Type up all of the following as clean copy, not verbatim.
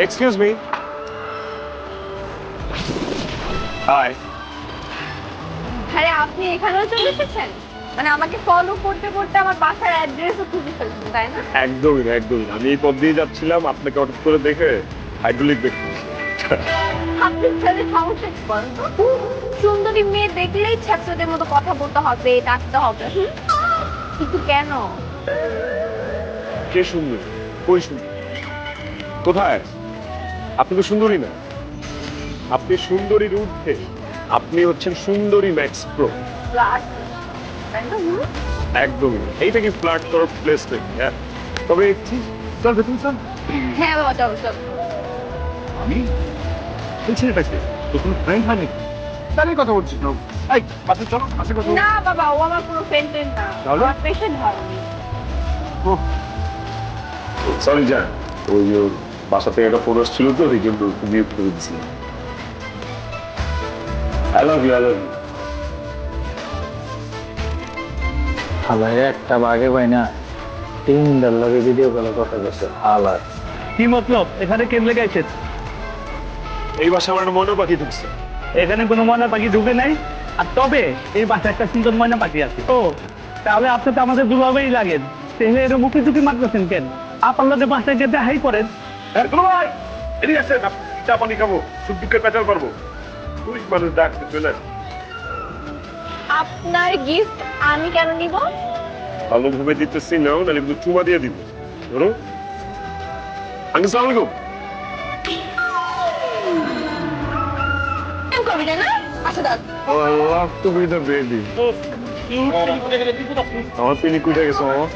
Excuse me. Hi. আরে আপনি এখানেও চলে এসেছেন? মানে আমাকে ফলো করতে করতে আমার বাসার অ্যাড্রেসও খুঁজে ফেলছেন, তাই না? একদমই না, একদমই না। আমি এই পথ দিয়ে যাচ্ছিলাম, আপনাকে হঠাৎ করে দেখে হাইড্রোলিক ব্রেক করেছি। আপনার সাথে সমস্যা কি বলেন তো? সুন্দরী মেয়ে দেখলেই ছাত্রদের মতো কথা বলতে হবে, ডাকতে হবে। কিন্তু কেন? কে সুন্দর? কই সুন্দর? কোথায়? আপনি তো সুন্দরী না। আপনি সুন্দরীর ঊর্ধ্বে। আপনি হচ্ছেন সুন্দরী ম্যাক্স প্রো। ফ্লার্ট, তাই না? একদমই না। এইটা কি ফ্লার্ট করার প্লেস নাকি? হ্যাঁ, তবে চল ভেতরে চল। হ্যাঁ বাবা, চলো চলো। আমি এই ছেলেটাকে তো কোনো ফ্রেন্ড হয় নাকি? তারই কথা বলছিস না? এই পাশে চলো, পাশে কথা বল। না বাবা, ও আমার কোনো ফ্রেন্ড না। তাহলে? আমার পেশেন্ট হয় উনি। সরি জান, ওই ওর বাসা থেকে একটা ফোন আসছিল তো, এই জন্য মিউট করে দিয়েছিলাম। I love you, I love you. হালায় একটা বাঘে পাই না, তিনটার লগে ভিডিও কলে কথা বলছে। হালায় কি মতলব? এখানে কেন লেগাইছে? এই বাসা আমার একটা ময়না পাখি ঢুকছে। এখানে কোনো ময়না পাখি ঢুকে নাই। আর তবে এই বাসায় একটা সুন্দর ময়না পাখি আছে। ও তাহলে আপনি তো আমাদের দুভাবেই লাগেন। তেহে এর মুখে চুকি মারতেছেন কেন? আপনার লোকে বাসায় গিয়ে দেখাই করেন। ভাই এদিকে আসেন, চা পানি খাবো, সুখ দুঃখের পেঁচাল পারবো। তুই মানুষ ডাকতে চলে। আপনার গিফট আমি কেন নিব? ভালোভাবে দিতেছি নাও, নাহলে কিন্তু চুমা দিয়ে দিব। ধরো। আঙ্কেল সালাম আলাইকুম। কেন করবি না? আচ্ছা দাও। I love to be the baby. আমার পিনি কুইটা গেছে মামা।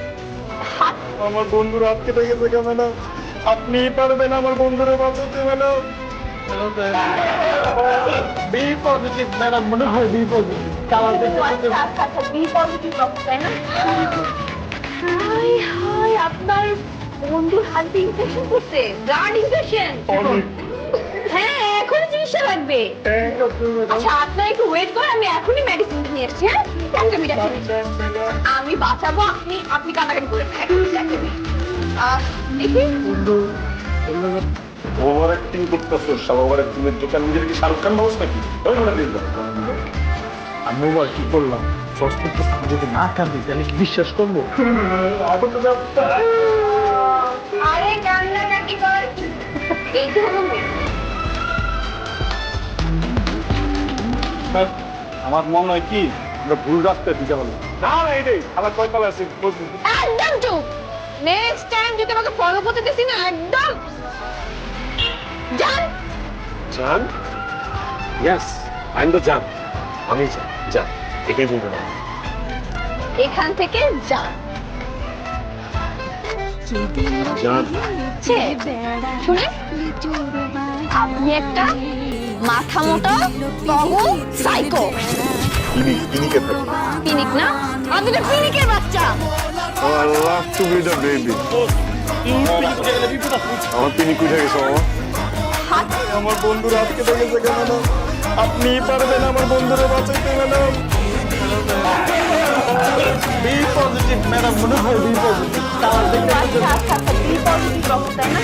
আমার বন্ধুর হাত কেটে গেছে ম্যাডাম। আপনি পারবেন আমার বন্ধুরে বাঁচাতে ম্যাডাম। বি পজিটিভ ম্যাডাম, মনে হয় বি পজিটিভ। আচ্ছা, বি পজিটিভ রক্ত, তাই না? হাই হাই, আপনার বন্ধুর হাতে ইনফেকশন করছে, ব্লাড ইনফেকশন। হ্যাঁ, এখনই চিকিৎসা লাগবে। আচ্ছা আপনার একটু ওয়েট করে, আমি এখনই মেডিসিন নিয়ে এসেছি। হ্যাঁ, একটা মিনিট, একটা মিনিট। আমি বাঁচাবো, আপনি আপনি কান্নাকাটি করে দেখি। ওভার অ্যাক্টিং করতেছো, সব ওভার অ্যাক্টিং এর দোকান নিজের কি শাহরুখ খান বস নাকি? ওই বলে দিন। আমি বল কি করলাম? সস্তা তো যদি না কাঁদি তাহলে কি বিশ্বাস করবো? আরে কান্নাকাটি কর, এই তো হলো মেয়ে। আমার মনে হয় কি আমরা ভুল রাস্তা দিতে হলো। না না, এটাই আমার কয়তলা আছে। একদম চুপ। নেক্সট টাইম যদি আমাকে ফলো করতে দিছি না, একদম জান। জান? ইয়েস, আই এম দ্য জান। আমি জান, জান। এটাই বলবো না। এখান থেকে যান। জান। শুনে, আপনি একটা মাথা মোটা পাগল সাইকো। পিনিকে থাকি। পিনিক না, আপনি তো পিনিকের বাচ্চা। Oh, I love to be the baby. আমার পিনি কুইটা গেছে মামা। হাত আমার বন্ধুর হাত কেটে গেছে কেন? আপনি পারবেন আমার বন্ধুরে বাঁচাইতে ম্যাডাম। বি পজিটিভ ম্যাডাম, মনে হয় বি পজিটিভ। আচ্ছা আচ্ছা, বি পজিটিভ রক্ত, তাই না?